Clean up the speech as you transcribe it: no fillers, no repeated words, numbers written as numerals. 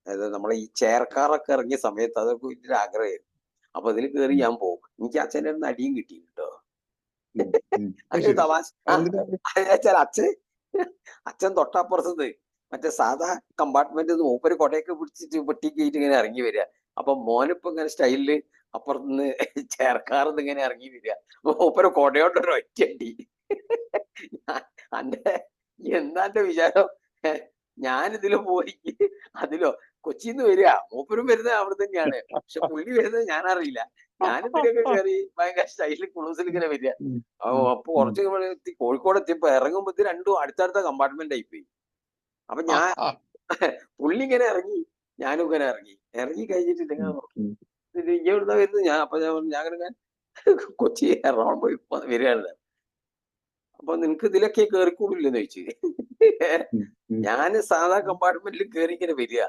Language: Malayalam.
അതായത് നമ്മളെ ഈ ചേർക്കാറൊക്കെ ഇറങ്ങിയ സമയത്ത് അതൊക്കെ വലിയൊരു ആഗ്രഹമായിരുന്നു. അപ്പൊ അതിൽ കയറി ഉം, ഞാൻ പോകും. എനിക്ക് അച്ഛൻ്റെ അടുത്ത് അടിയും കിട്ടി കേട്ടോ. ഉം, ഉം. അത് അങ്ങനെ ശരി. തമാശ എന്തിനാ? വെച്ചാൽ അച്ഛൻ തൊട്ടപ്പുറത്തുനിന്ന് മറ്റേ സാധാ കമ്പാർട്ട്മെന്റ് മൂപ്പര് കൊടയൊക്കെ പിടിച്ചിട്ട് പെട്ടി കയറ്റി ഇങ്ങനെ ഇറങ്ങി വരിക. അപ്പൊ മോനിപ്പോ ഇങ്ങനെ സ്റ്റൈലില് അപ്പുറത്തുനിന്ന് ചേർക്കാറുന്ന് ഇങ്ങനെ ഇറങ്ങി വരിക. അപ്പൊ മൂപ്പര് കൊടയോണ്ടൊരു ഒറ്റയടി. അന്റെ എന്താ എന്റെ വിചാരം? ഞാനിതില് പോയി അതിലോ കൊച്ചിന്ന് വരിക, മൂപ്പരും വരുന്നത് അവിടെ തന്നെയാണ്. പക്ഷെ പുള്ളി വരുന്നത് ഞാൻ അറിയില്ല. ഞാനിതിലൊക്കെ കയറി ഭയങ്കര സ്റ്റൈലിൽ ക്ലൂസിൽ ഇങ്ങനെ വരിക. ഉം, ഉം, അപ്പൊ ഉം. കുറച്ച് ഇവിടെ എത്തി കോഴിക്കോട് എത്തിയപ്പോ ഇറങ്ങുമ്പോ ഇത് രണ്ടും അടുത്തടുത്ത കമ്പാർട്ട്മെന്റ് ആയി പോയി. അപ്പൊ ഞാൻ പുള്ളി ഇങ്ങനെ ഇറങ്ങി, ഞാനും ഇങ്ങനെ ഇറങ്ങി. ഇറങ്ങി കഴിഞ്ഞിട്ട് ഉം, ഇങ്ങനെ നോക്കി. ഉം. ഇത് ഇയ്യ് എവിടുന്നാ വരുന്നത്? അപ്പൊ ഞാൻ പറഞ്ഞു, ഞാൻ ഇങ്ങനെ കൊച്ചി എറണാകുളം പോയി വരികയാണ്. അപ്പൊ നിനക്ക് ഇതിലൊക്കെ കേറിക്കൂടില്ലെന്ന് ചോദിച്ചു. ഉം, ഉം. ഞാന് സാധാ കമ്പാർട്ട്മെന്റിൽ കേറി ഇങ്ങനെ വരിക.